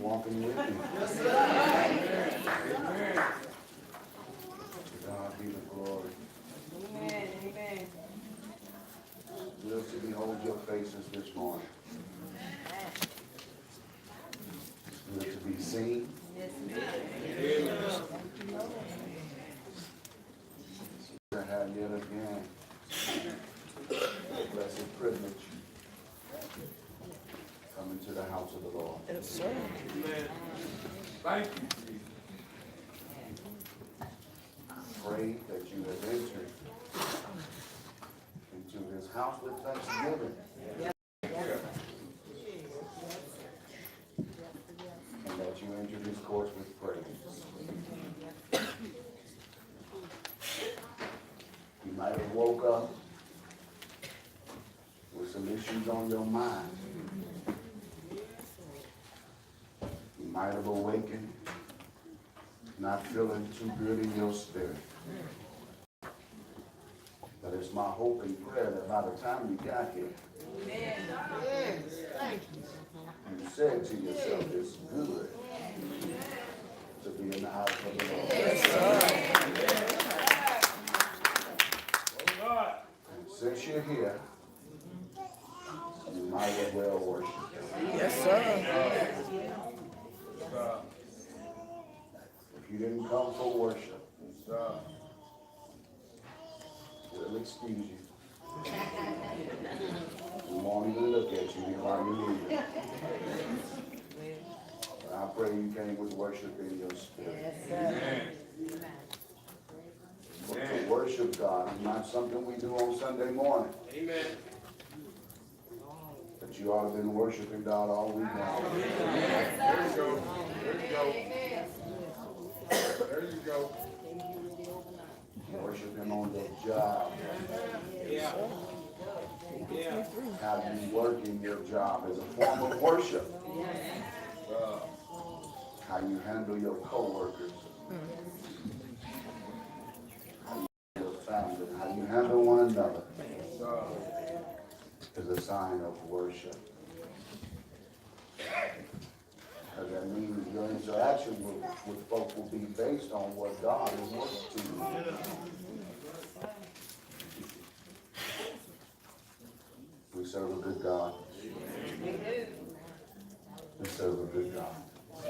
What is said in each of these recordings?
walking with me. To God be the glory. Amen. Amen. Good to behold your faces this morning. It's good to be seen. Yes, To have yet again the blessed privilege coming to the house of the Lord. Yes, sir. Amen. Thank you, Jesus. I pray that you have entered into his house with thanksgiving. And that you entered his courts with praise. You might have woke up with some issues on your mind. You might have awakened not feeling too good in your spirit. But it's my hope and prayer that by the time you got here, you said to yourself, it's good to be in the house of the Lord. And since you're here, you might as well worship. Yes, sir. If you didn't come for worship, we'll excuse you. We won't even look at you while you leave. But I pray you came with worship in your spirit. But to worship God is not something we do on Sunday morning. Amen. But you ought to have been worshiping God all week long. There you go. There you go. There you go. Worship him on your job. Yeah. Yeah. How you work in your job is a form of worship. How you handle your co-workers. How you handle your family. How you handle one another is a sign of worship. Because that means your interaction with folks will be based on what God is working to you. We serve a good God. We serve a good God. I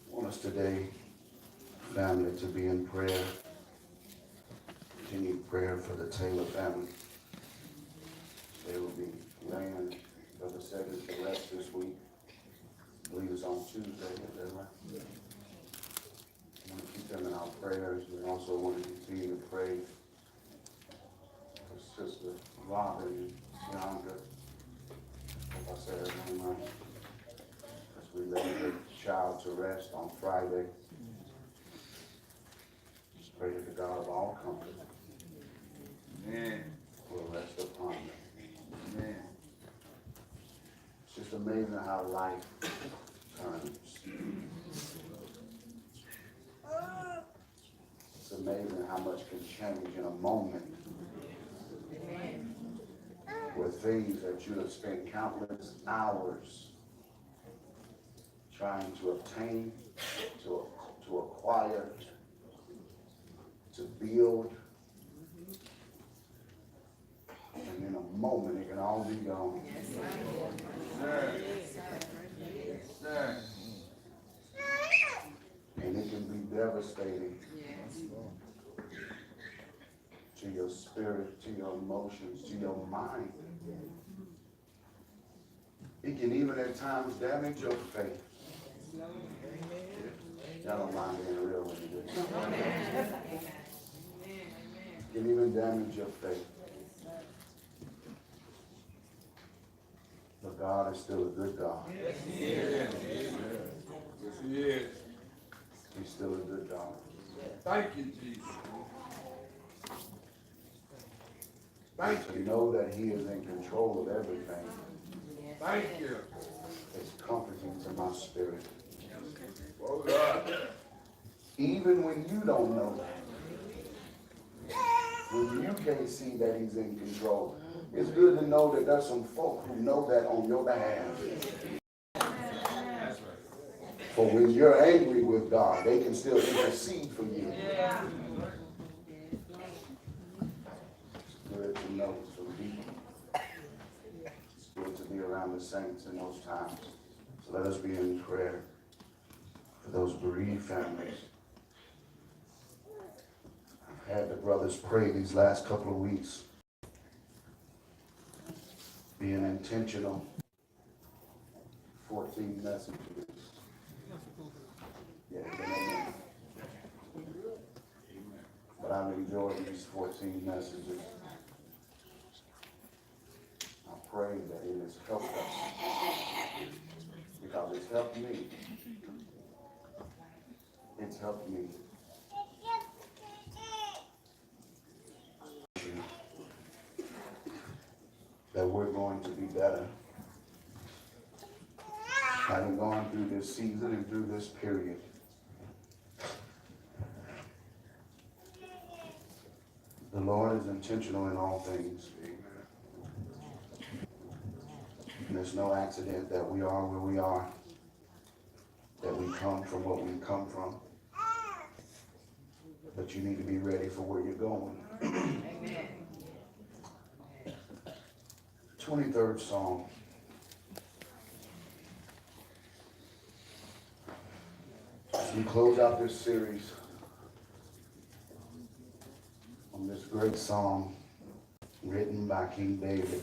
want us today, family, to be in prayer. Continued prayer for the Taylor family. They will be laying, Brother said, is the rest this week. I believe it's on Tuesday, is that right? I want to keep them in our prayers. We also want to continue to pray for Sister Robin and Bianca. If I said her name right. As we lay her child to rest on Friday. Just pray that the God of all comfort will rest upon them. Amen. It's just amazing how life turns. It's amazing how much can change in a moment. Where things that you have spent countless hours trying to obtain, to acquire, to build, and in a moment it can all be gone. And it can be devastating to your spirit, to your emotions, to your mind. It can even at times damage your faith. Y'all don't mind being real when you do this. It can even damage your faith. But God is still a good God. Yes, He is. Yes, He is. He's still a good God. Thank you, Jesus. Thank To you. know that He is in control of everything Thank you. is comforting to my spirit. Oh, God. Even when you don't know that, when you can't see that He's in control, It's good to know that there's some folk who know that on your behalf. For when you're angry with God, they can still intercede for you. It's good to know some people. It's good to be around the saints in those times. So let us be in prayer for those bereaved families. I've had the brothers pray these last couple of weeks. Being intentional. 14 messages. Yeah, amen. But I've enjoyed these 14 messages. I pray that it has helped us. Because it's helped me. It's helped me. That we're going to be better. Having gone through this season and through this period. The Lord is intentional in all things. And there's no accident that we are where we are. That we come from what we come from. But you need to be ready for where you're going. Amen. 23rd Psalm. As we close out this series on this great psalm written by King David,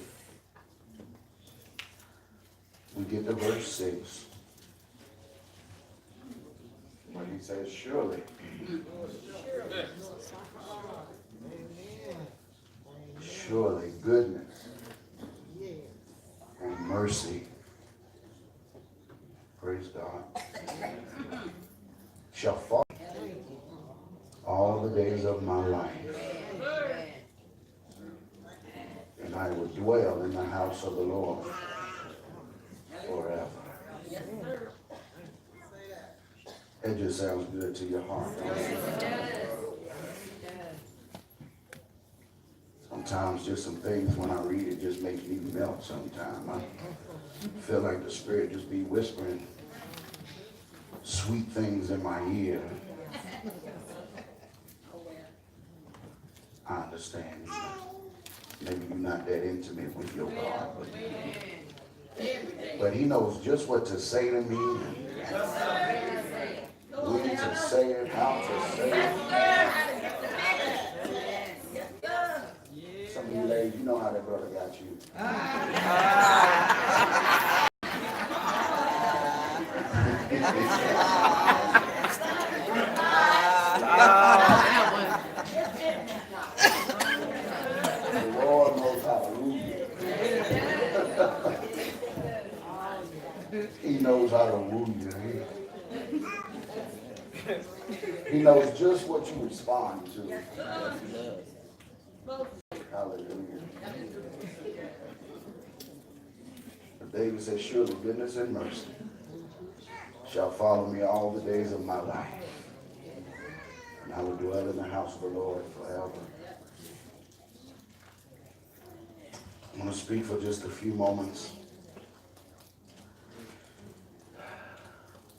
we get to verse 6. Where he says, surely. Surely goodness and mercy, praise God, shall follow all the days of my life. And I will dwell in the house of the Lord forever. It just sounds good to your heart. Sometimes just some things when I read it just makes me melt sometimes. I feel like the Spirit just be whispering sweet things in my ear. I understand. Maybe you're not that intimate with your God. But he knows just what to say to me. When to say it, how to say it. Some of you ladies, you know how that brother got you. The Lord knows how to woo you. He knows how to woo you. He knows just what you respond to. Hallelujah. But David says, surely goodness and mercy shall follow me all the days of my life. And I will dwell in the house of the Lord forever. I'm going to speak for just a few moments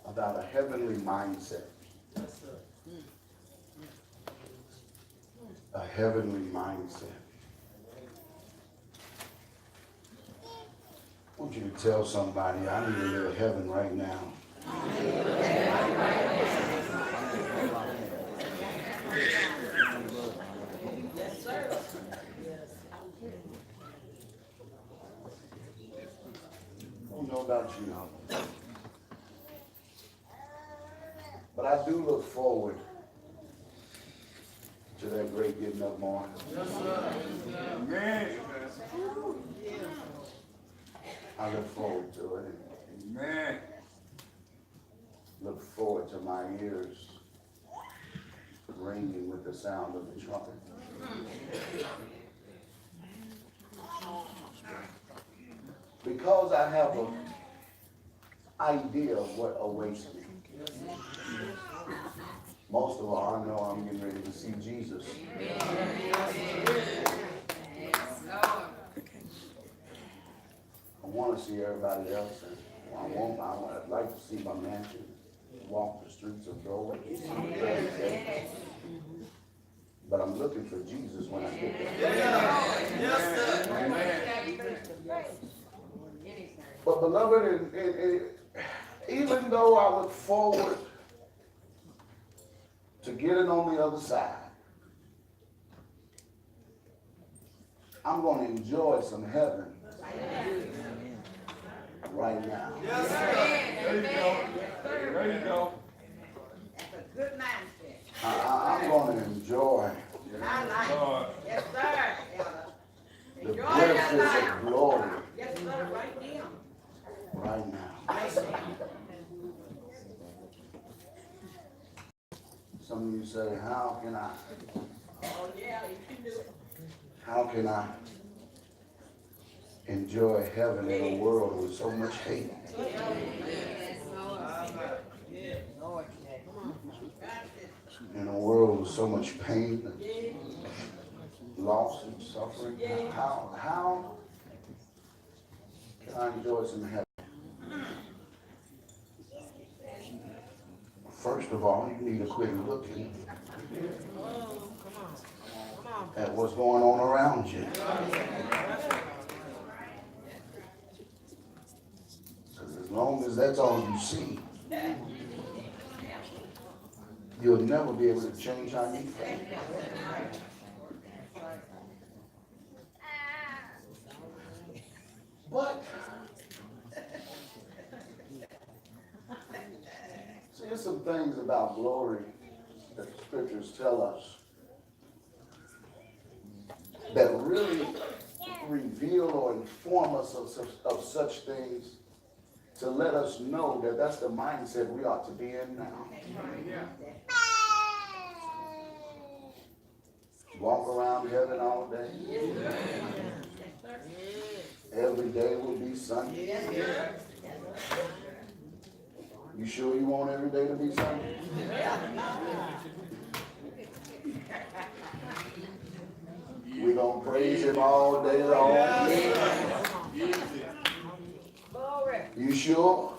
about a heavenly mindset. A heavenly mindset. I want you to tell somebody, I need a little heaven right now. I don't know about you, but I do look forward to that great getting up morning. Amen. I look forward to it. Amen. Look forward to my ears ringing with the sound of the trumpet. Because I have an idea of what awaits me. Most of all, I know I'm getting ready to see Jesus. to see everybody else, and I'd like to see my mansion walk the streets of gold. But I'm looking for Jesus when I get there. But beloved, even though I look forward to getting on the other side, I'm going to enjoy some heaven right now. Yes, sir. There you go. There you go. That's a good mindset. I'm going to enjoy I like it. Yes, sir, Elder. the Enjoy benefits your life. of glory Yes, sir, right now. right now. Some of you say, how can I? Oh, yeah, you can do it. How can I enjoy heaven in a world with so much hate? In a world with so much pain and loss and suffering? How can I enjoy some heaven? First of all, you need to quit looking at what's going on around you. Because as long as that's all you see, you'll never be able to change how you think. But see, there's some things about glory that the scriptures tell us that really reveal or inform us of such things to let us know that that's the mindset we ought to be in now. Walk around heaven all day. Every day will be Sunday. You sure you want every day to be Sunday? We're going to praise him all day long. You sure?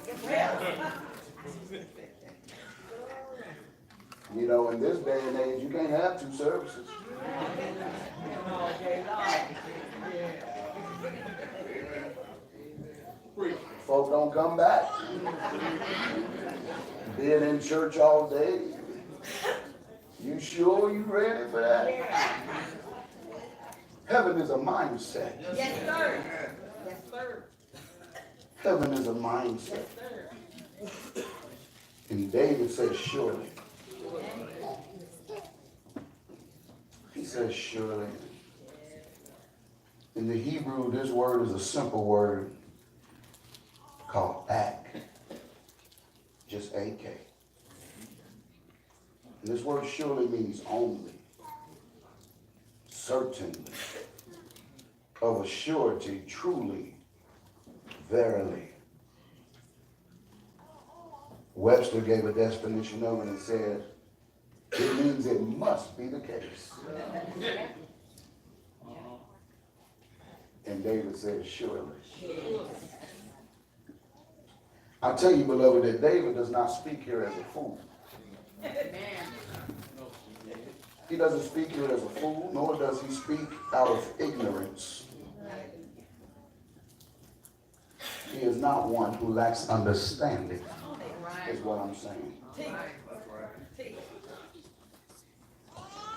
You know, in this day and age, you can't have two services. Folk don't come back. Being in church all day. You sure you ready for that? Heaven is a mindset. Yes, sir. Yes, sir. Heaven is a mindset. And David says, surely. He says, surely. In the Hebrew, this word is a simple word called ak. Just AK. And this word surely means only, certainly, of a surety, truly, verily. Webster gave a definition of it and said, it means it must be the case. And David said, surely. I tell you, beloved, that David does not speak here as a fool. He doesn't speak here as a fool, nor does he speak out of ignorance. He is not one who lacks understanding, is what I'm saying.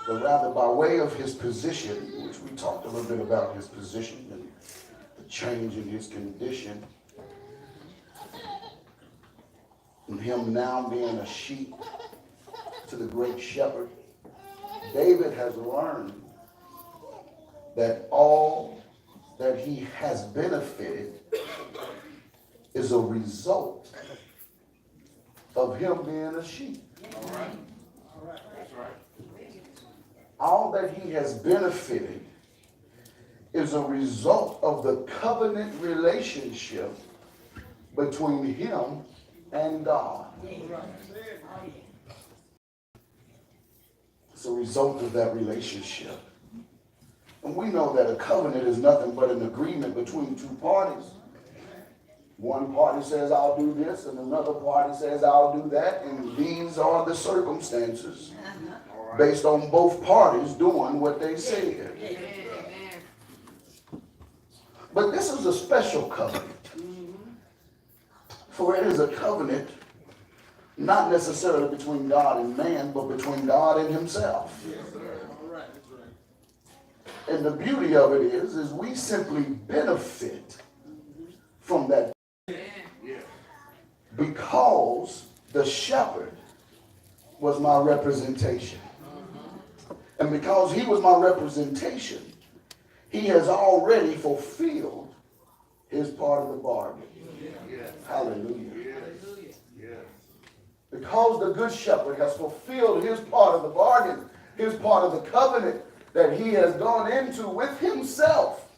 But rather by way of his position, which we talked a little bit about his position and the change in his condition, and him now being a sheep to the great shepherd, David has learned that all that he has benefited is a result of him being a sheep. All right. That's right. All that he has benefited is a result of the covenant relationship between him and God. It's a result of that relationship. And we know that a covenant is nothing but an agreement between two parties One party says, I'll do this, and another party says, I'll do that, and these are the circumstances based on both parties doing what they said. But this is a special covenant. For it is a covenant not necessarily between God and man, but between God and himself. And the beauty of it is we simply benefit from that because the shepherd was my representation. And because he was my representation, he has already fulfilled his part of the bargain. Hallelujah. Because the good shepherd has fulfilled his part of the bargain, his part of the covenant that he has gone into with himself,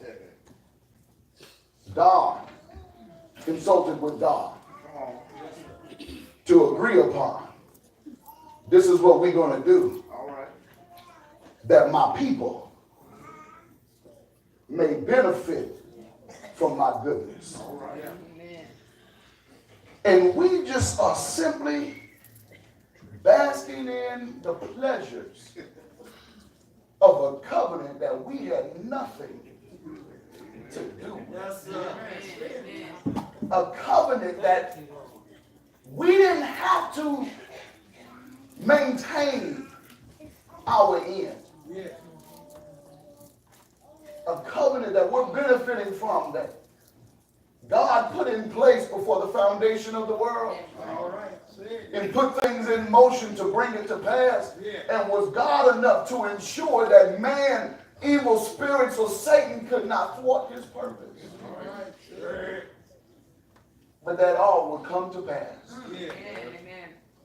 God consulted with God to agree upon. This is what we're going to do. That my people may benefit from my goodness. And we just are simply basking in the pleasures of a covenant that we had nothing to do with. A covenant that we didn't have to maintain our end. A covenant that we're benefiting from, that God put in place before the foundation of the world. And put things in motion to bring it to pass. And was God enough to ensure that man, evil spirits, or Satan could not thwart his purpose. But that all would come to pass.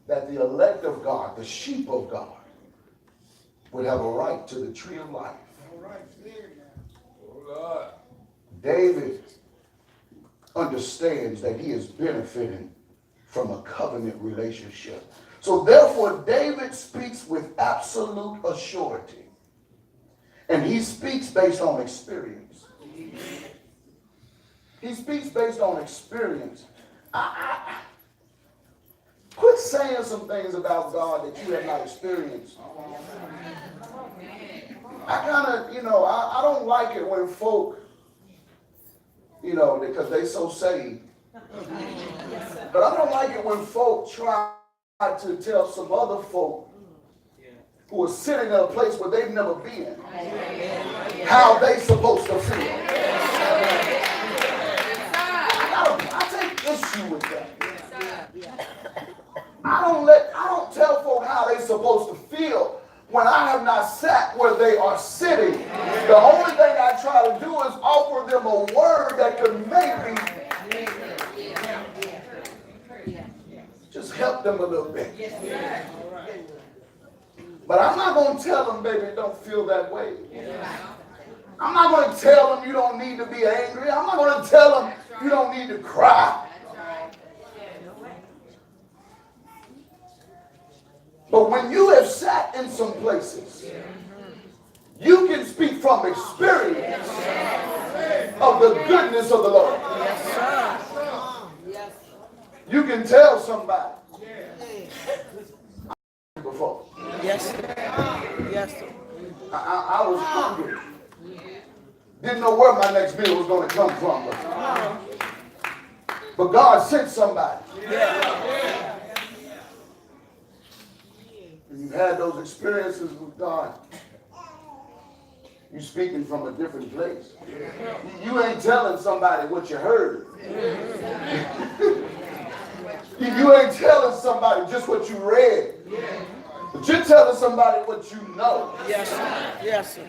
That the elect of God, the sheep of God, would have a right to the tree of life. David understands that he is benefiting from a covenant relationship. So therefore, David speaks with absolute assurity. And he speaks based on experience. He speaks based on experience. Quit saying some things about God that you have not experienced. I kind of, I don't like it when folk, because they so saved. But I don't like it when folk try to tell some other folk who are sitting in a place where they've never been how they supposed to feel. I take issue with that. I don't tell folk how they supposed to feel when I have not sat where they are sitting. The only thing I try to do is offer them a word that could maybe just help them a little bit. But I'm not going to tell them, baby, don't feel that way. I'm not going to tell them you don't need to be angry. I'm not going to tell them you don't need to cry. But when you have sat in some places, you can speak from experience of the goodness of the Lord. You can tell somebody. Before. Yes, sir. Yes, sir. I was hungry. Didn't know where my next meal was going to come from. But God sent somebody. Yeah. And you've had those experiences with God. You're speaking from a different place. You ain't telling somebody what you heard. You ain't telling somebody just what you read. But you're telling somebody what you know. Yes, sir. Yes, sir.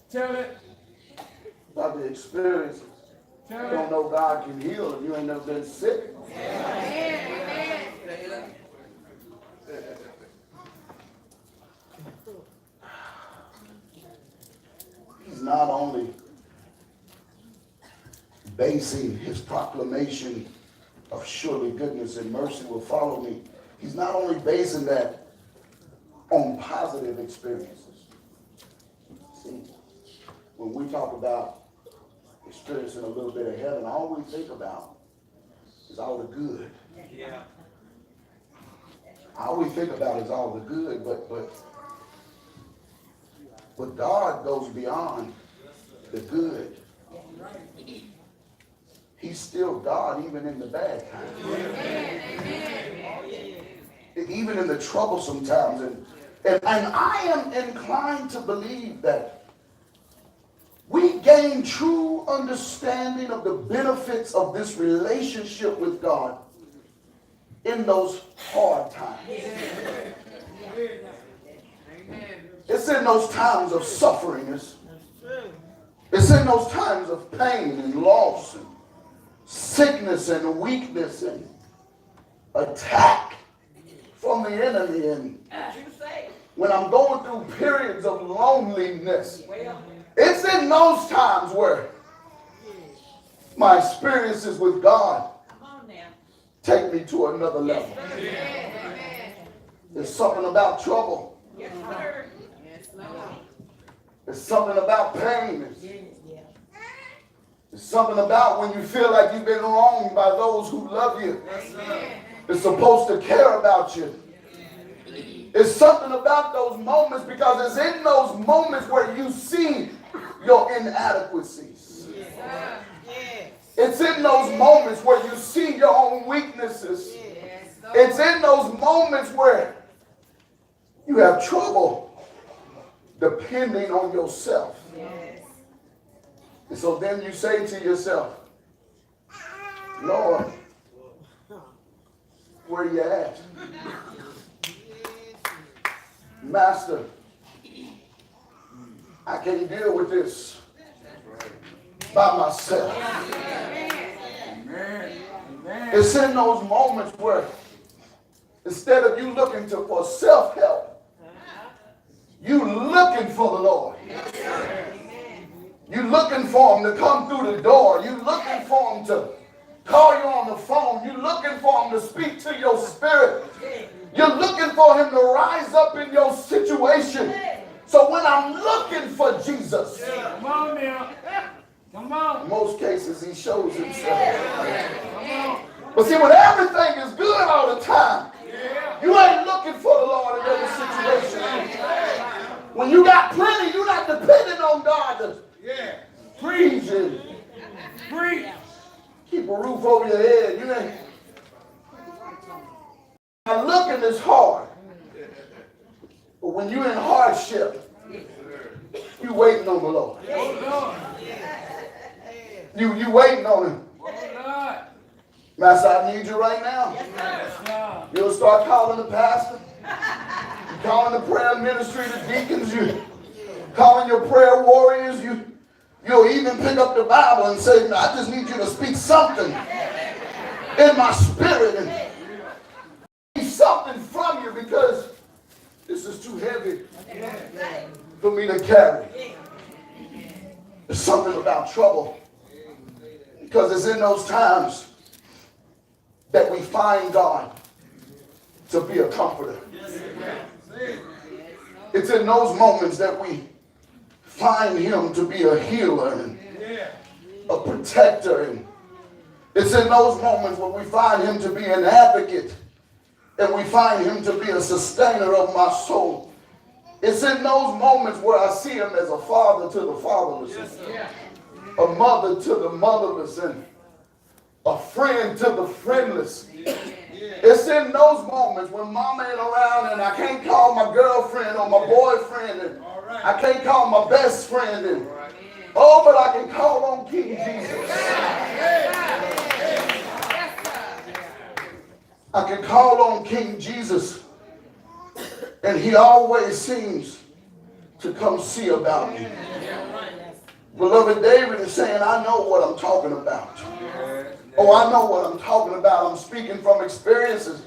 Tell it. About the experiences. You don't know God can heal and you ain't never been sick. He's not only basing his proclamation of surely goodness and mercy will follow me. He's not only basing that on positive experiences. See, when we talk about experiencing a little bit of heaven, all we think about is all the good. Yeah. All we think about is all the good, but God goes beyond the good. He's still God even in the bad times. Even in the troublesome times. And I am inclined to believe that we gain true understanding of the benefits of this relationship with God in those hard times. It's in those times of suffering. It's in those times of pain and loss and sickness and weakness and attack from the enemy. And when I'm going through periods of loneliness, it's in those times where my experiences with God take me to another level. There's something about trouble. There's something about pain. There's something about when you feel like you've been wronged by those who love you. It's supposed to care about you. It's something about those moments, because it's in those moments where you see your inadequacies. It's in those moments where you see your own weaknesses. It's in those moments where you have trouble depending on yourself. And so then you say to yourself, Lord, where you at? Master, I can't deal with this by myself. It's in those moments where instead of you looking for self-help, you looking for the Lord. You looking for him to come through the door. You looking for him to call you on the phone. You looking for him to speak to your spirit. You're looking for him to rise up in your situation. So when I'm looking for Jesus, Come on now. Come on. in most cases he shows himself. But see, when everything is good all the time, you ain't looking for the Lord in every situation. When you got plenty, you're not depending on God to preach and keep a roof over your head. You ain't. Now looking is hard, but when you're in hardship, you waiting on the Lord. You waiting on him. Master, I need you right now. You'll start calling the pastor. You're calling the prayer ministry, the deacons. You calling your prayer warriors. You'll even pick up the Bible and say, I just need you to speak something in my spirit and need something from you, because this is too heavy for me to carry. There's something about trouble, because it's in those times that we find God to be a comforter. It's in those moments that we find him to be a healer and a protector. And it's in those moments when we find him to be an advocate and we find him to be a sustainer of my soul. It's in those moments where I see him as a father to the fatherless, a mother to the motherless, and a friend to the friendless. It's in those moments when mama ain't around and I can't call my girlfriend or my boyfriend, and I can't call my best friend, and but I can call on King Jesus. I can call on King Jesus, and he always seems to come see about me. Beloved, David is saying, I know what I'm talking about. Oh, I know what I'm talking about. I'm speaking from experiences.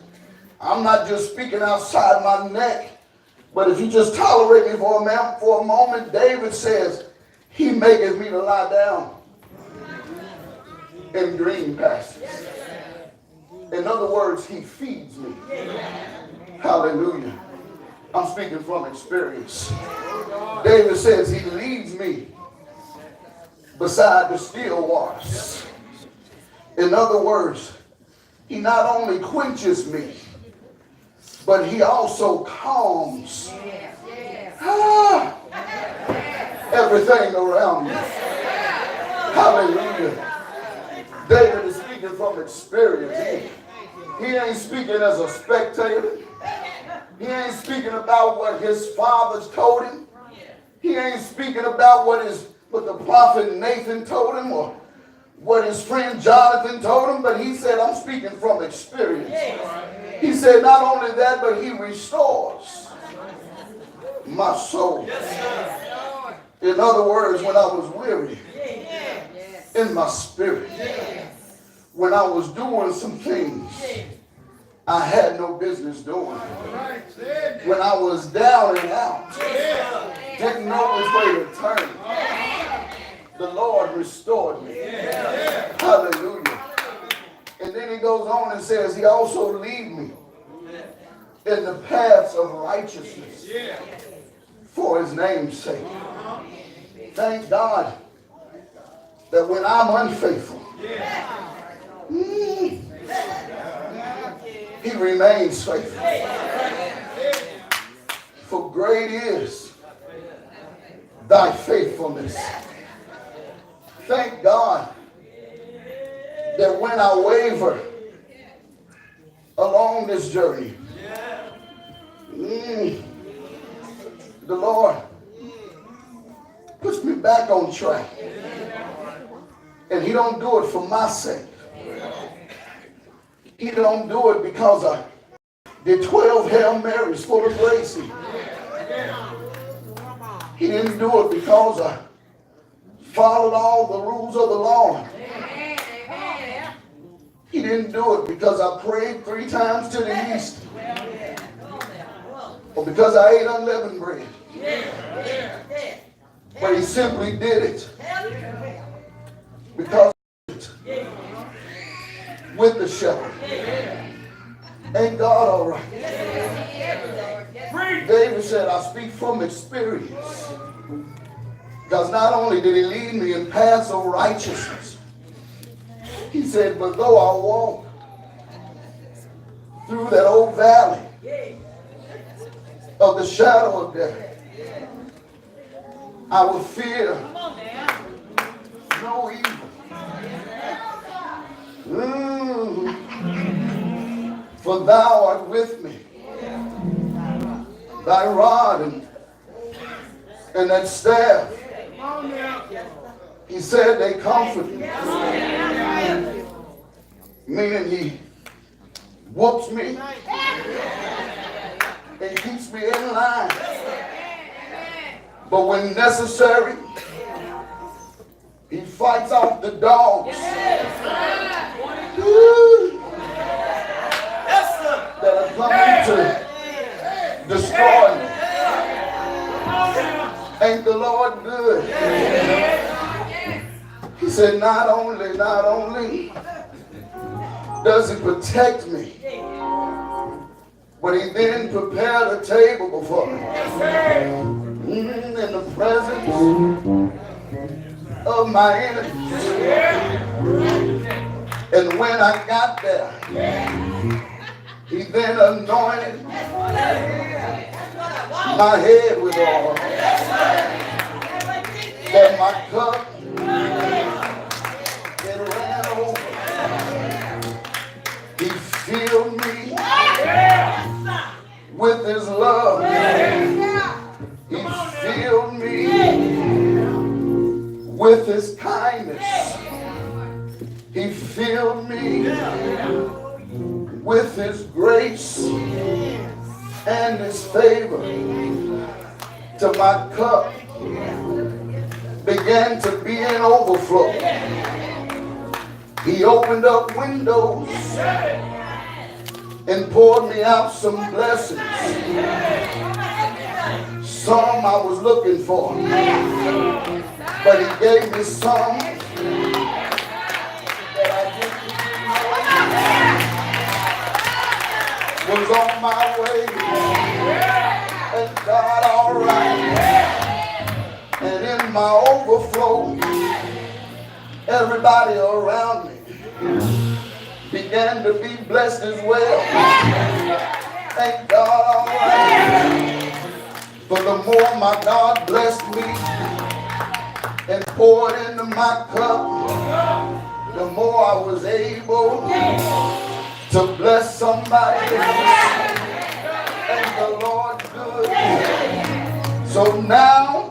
I'm not just speaking outside my neck. But if you just tolerate me for a moment, David says, he maketh me to lie down in green pastures. In other words, he feeds me. Hallelujah. I'm speaking from experience. David says he leads me beside the still waters. In other words, he not only quenches me, but he also calms everything around me. Hallelujah. David is speaking from experience. He ain't speaking as a spectator. He ain't speaking about what his fathers told him. He ain't speaking about what the prophet Nathan told him or what his friend Jonathan told him, but he said, I'm speaking from experience. He said not only that, but he restores my soul. In other words, when I was weary in my spirit, when I was doing some things I had no business doing, when I was down and out, didn't know which way to turn, the Lord restored me. Hallelujah. And then he goes on and says, he also lead me in the paths of righteousness for his name's sake. Thank God that when I'm unfaithful, he remains faithful. For great is thy faithfulness. Thank God that when I waver along this journey, the Lord puts me back on track. And he don't do it for my sake. He don't do it because I did 12 Hail Marys full of grace. He didn't do it because I followed all the rules of the Lord. He didn't do it because I prayed 3 times to the east. Or because I ate unleavened bread. But he simply did it because with the shepherd. Ain't God all right? David said, I speak from experience. Because not only did he lead me in paths of righteousness, he said, but though I walk through that old valley of the shadow of death, I will fear no evil. For thou art with me. Thy rod and that staff, he said, they comfort me. Meaning he whoops me and keeps me in line. But when necessary, he fights off the dogs that are coming to destroy me. Ain't the Lord good? He said, not only does he protect me, but he then prepared a table before me in the presence of my enemies. And when I got there, he then anointed my head with oil, that my cup it ran over. He filled me with his love. He filled me with his kindness. He filled me with his grace and his favor, till my cup began to be in overflow. He opened up windows and poured me out some blessings. Some I was looking for, but he gave me some that I didn't know was on my way. And God, all right. And in my overflow, Everybody around me began to be blessed as well. Thank God, all right. But the more my God blessed me and poured into my cup, the more I was able to bless somebody. And the Lord good. So now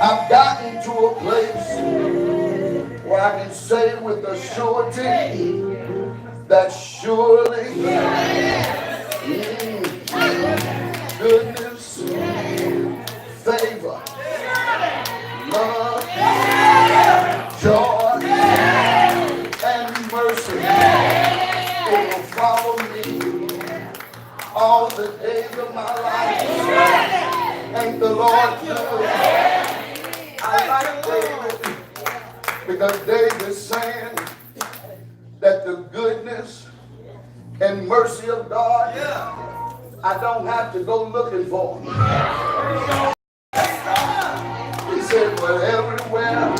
I've gotten to a place where I can say with a surety that surely goodness, favor, love, joy, and mercy will follow me all the days of my life. Thank the Lord good. I like David because David's saying that the goodness and mercy of God, I don't have to go looking for them. He said, well, everywhere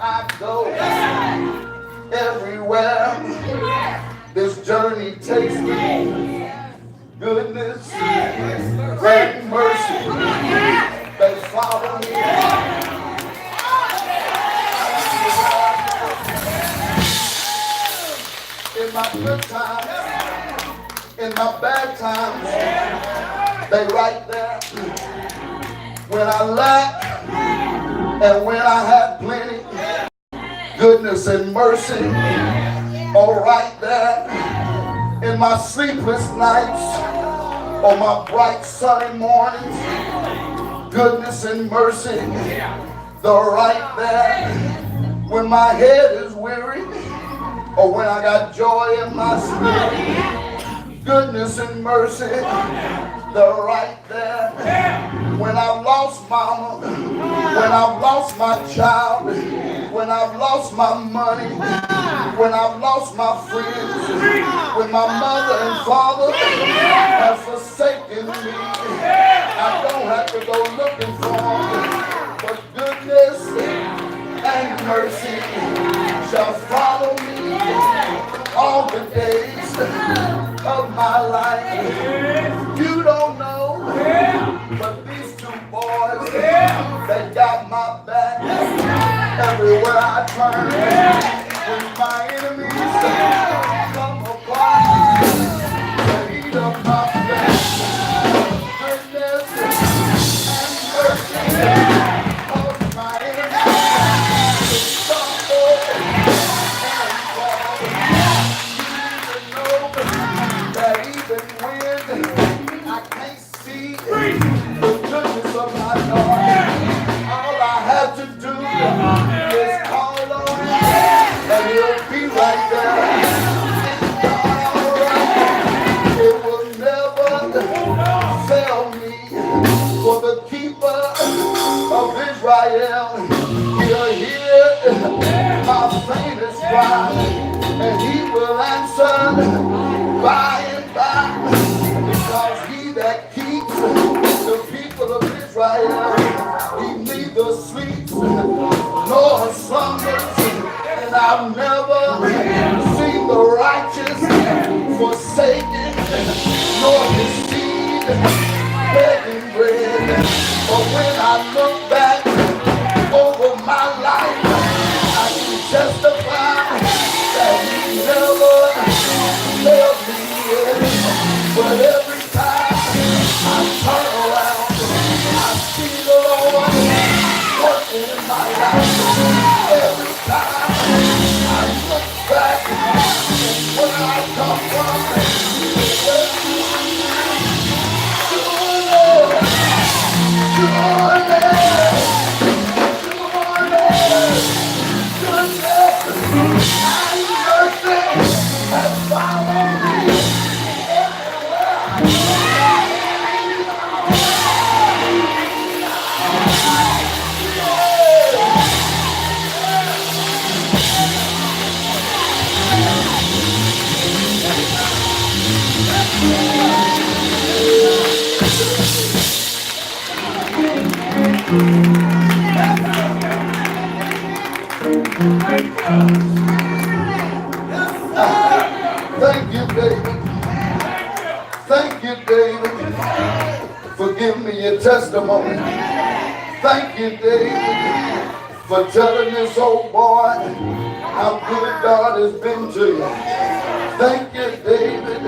I go, everywhere this journey takes me, goodness and mercy, they follow me. In my good times, in my bad times, they right there. When I lack and when I have plenty, goodness and mercy are right there. In my sleepless nights or my bright sunny mornings, goodness and mercy, they're right there. When my head is weary or when I got joy in my spirit, goodness and mercy, they're right there. When I've lost mama, when I've lost my child, when I've lost my money, when I've lost my friends, when my mother and father have forsaken me, I don't have to go looking for them, but goodness and mercy shall follow me all the days of my life. You don't know, but these two boys, they got my back everywhere I turn. When my enemies come apart, they eat up my flesh. Goodness and mercy of my enemies stumble and fall. You know that even when I can't see the goodness of my God, all I have to do is call on Him, and He'll be right there. And God, all right, it will never fail me. For the keeper of Israel, He'll hear my faintest cry, and He will answer by and by, because He that keeps the people of Israel, He neither sleeps nor slumbers, and I've never seen the righteous forsaken, nor his seed begging bread. But when I look back over my life, I can testify that He never failed me yet. But every time I turn around, I see the Lord working in my life. Every time I look back where I come from, Thank you, David. Thank you, David, for giving me your testimony. Thank you, David, for telling this old boy how good God has been to you. Thank you, David,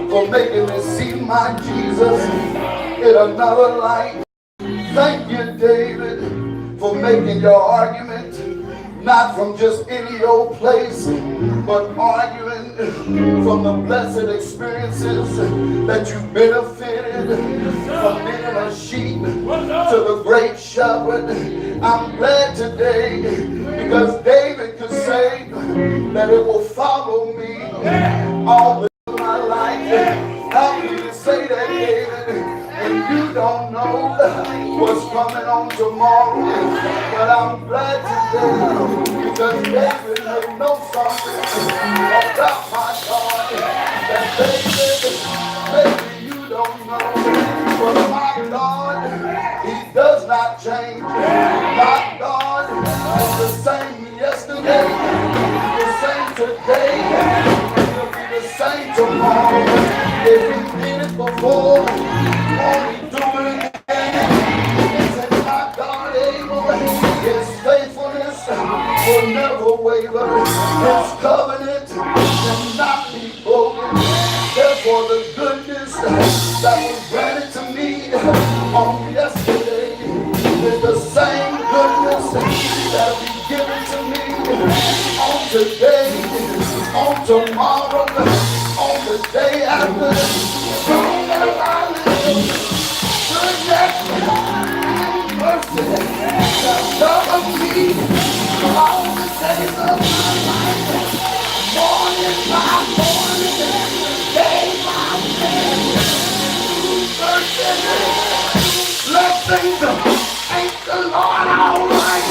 for making me see my Jesus in another light. Thank you, David, for making your argument not from just any old place, but arguing from the blessed experiences that you benefited from being a sheep to the great shepherd. I'm glad today because David could say that it will follow me all the days of my life. How can you say that, David, when you don't know what's coming on tomorrow? But I'm glad today because David may know something about my God that maybe you don't know. But my God, He does not change. My God is the same yesterday, the same today, He'll be the same tomorrow. If He did it before, won't He do it again? Isn't my God able? His faithfulness will never waver. His covenant cannot be broken. Therefore, the goodness that was granted to me on yesterday is the same goodness that will be given to me on today, on tomorrow, on the day after. So that I live, goodness and mercy shall cover me all the days of my life. Morning by morning, day by day, mercy, blessings, ain't the Lord all right?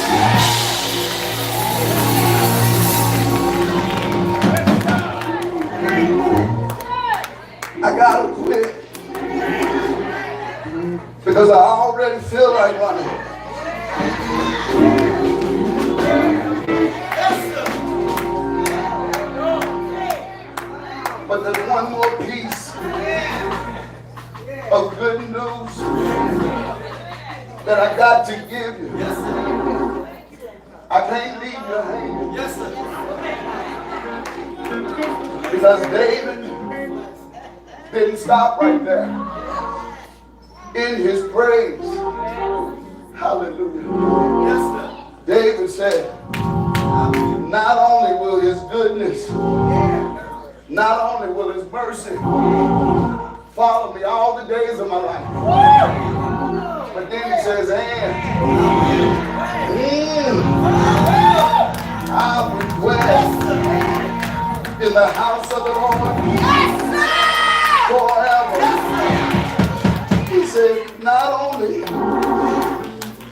I gotta quit because I already feel like running. But there's one more piece of good news that I got to give you. I can't leave you hanging. Because David didn't stop right there in his praise. Hallelujah. David said, not only will his goodness, not only will his mercy follow me all the days of my life, but then he says, and I will dwell in the house of the Lord forever. He said, not only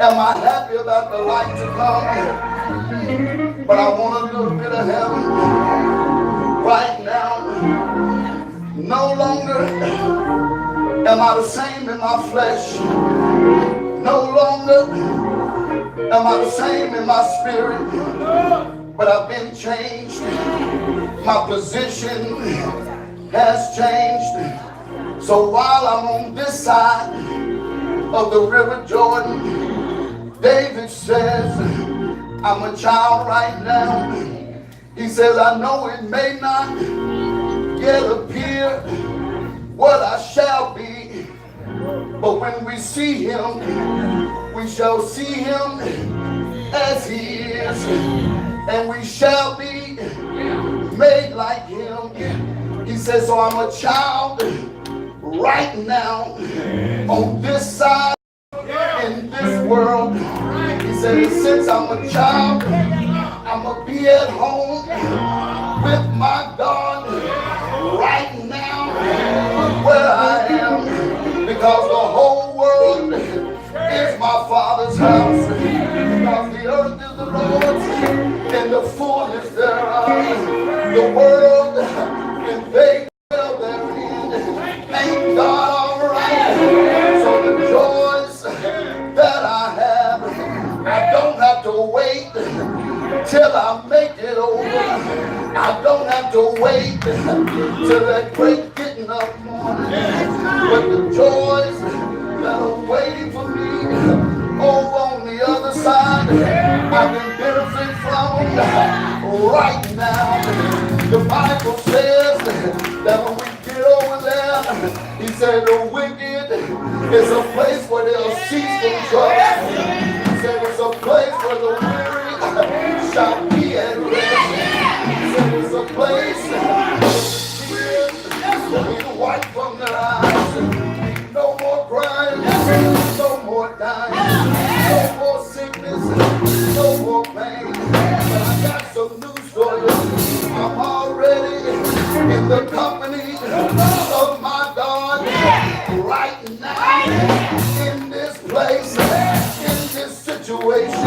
am I happy about the light to come, but I want a little bit of heaven right now. No longer am I the same in my flesh. No longer am I the same in my spirit. But I've been changed. My position has changed. So while I'm on this side of the river Jordan, David says, I'm a child right now. He says, I know it may not yet appear what I shall be, but when we see him, we shall see him as he is, and we shall be made like him. He says, so I'm a child right now on this side in this world. He said, since I'm a child, I'm going to be at home with my God right now where I am, because the whole world is my Father's house, because the earth is the Lord's and the fullness thereof, the world and they dwell therein. Ain't God all right? So the joys that I have, I don't have to wait till I to that great getting up morning. But the joys that are waiting for me over on the other side, I can benefit from them right now. The Bible says that when we get over there, he said the wicked is a place where they'll cease from trouble. He said it's a place where the weary shall be at rest. He said it's a place where the tears will be wiped from their eyes. No more crying, no more dying, no more sickness, no more pain. But I got some news for you. I'm already in the company of my God right now, in this place, in this situation.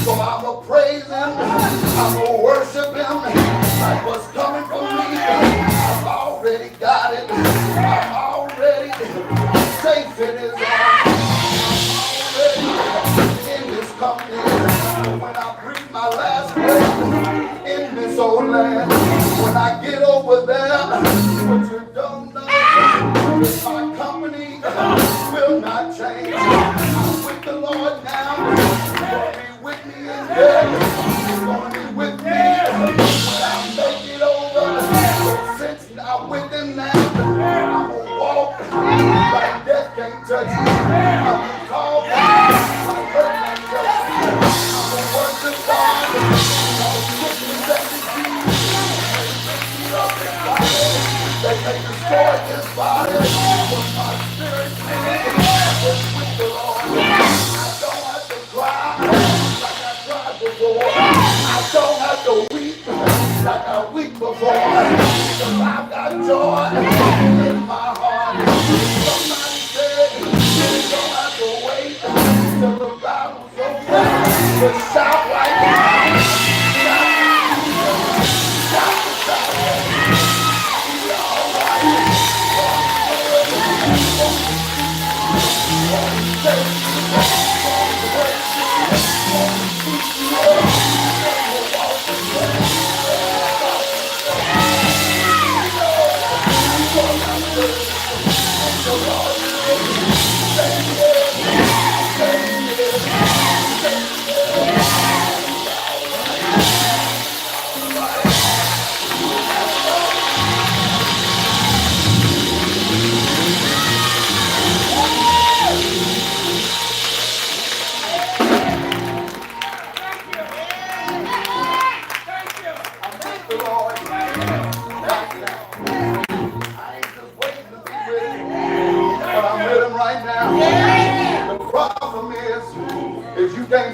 So I'ma praise him, I'ma worship him, like what's coming from me. I've already got it, I'm already safe in his arms. I'm already in his company. When I breathe my last breath in this old land, when I get over there, what you don't know is my company will not change. I'm with the Lord now. He's gonna be with me in death. He's gonna be with me when I make it over. So since I'm with him now, I'm gonna walk like death can't touch me. I'm gonna talk like hurt can't touch me. I'm gonna worship God. They may destroy this body, but my spirit is with the Lord. I don't have to cry like I cried before. I don't have to weep like I weep before. Because I've got joy in my heart. Somebody said you don't have to wait till the battle's over. But shout right now.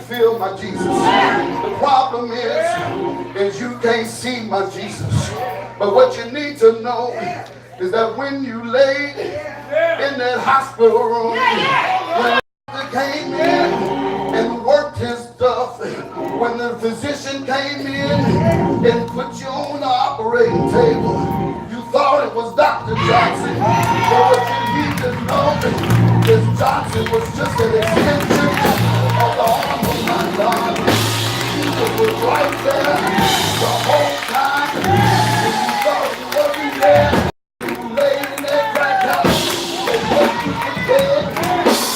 Feel my Jesus. The problem is you can't see my Jesus. But what you need to know is that when you laid in that hospital room, when the doctor came in and worked his stuff, when the physician came in and put you on the operating table, you thought it was Dr. Johnson. But what you need to know is Johnson was just an extension of the arm of my God. Jesus was right there the whole time. When you thought he wasn't there, you laid in that crack house. They put you to bed.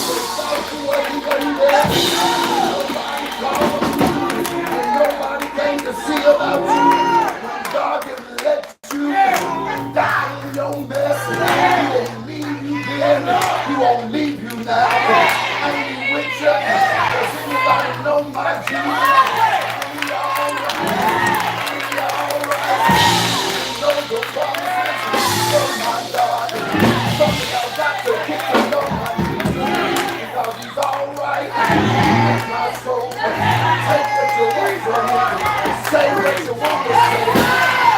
They thought you wasn't there. Nobody called. And nobody came to see about you. When God didn't let you die in your mess, he didn't leave you then. He won't leave you now. I ain't with you. Does anybody know my Jesus? We all right. We all right. Know the promises of my God. Some of y'all got to get to know my Jesus because he's all right. That's my soul. Take what you want from him. Say what you want to say.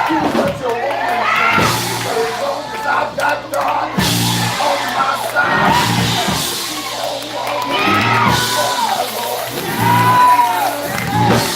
Do what you want to do. But as long as I've got God on my side, keep on walking. Oh my Lord.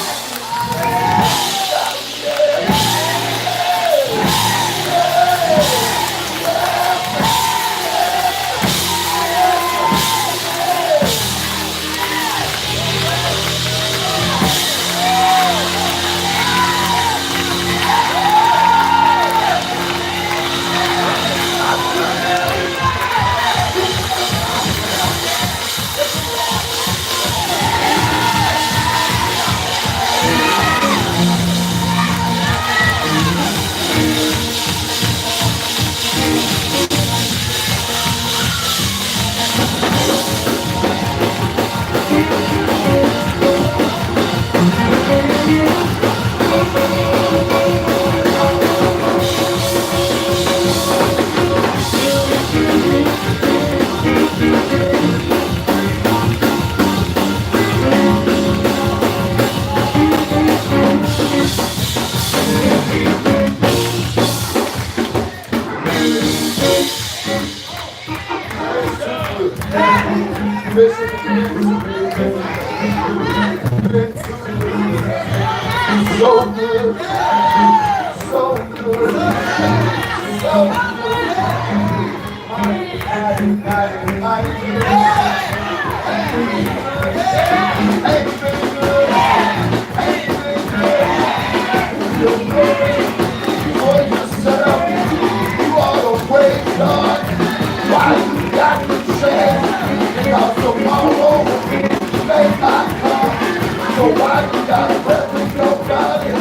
So good, so good, so before you set up, you ought to praise God while you got the chance, because tomorrow may not come. So while you got breath in your body,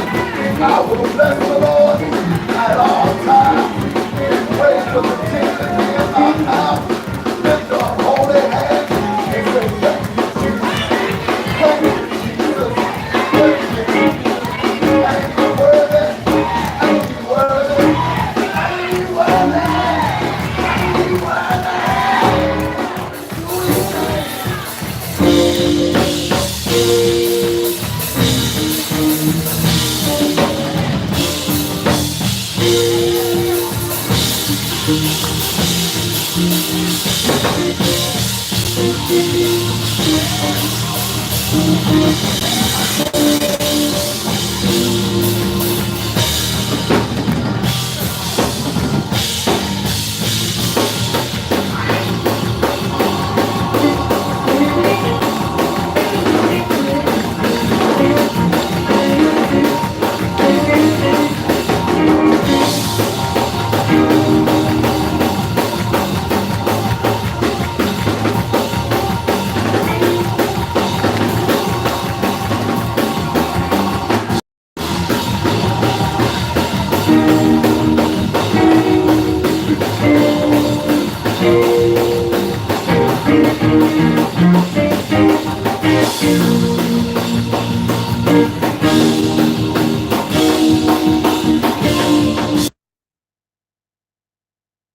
I will bless the Lord at all times. Praise for the King that be in my mouth. Lift your holy hand and say, thank you, Jesus. Thank you, Jesus. Thank you, Jesus. Thank you, worthy. Thank you, worthy. Thank you, worthy. Thank you,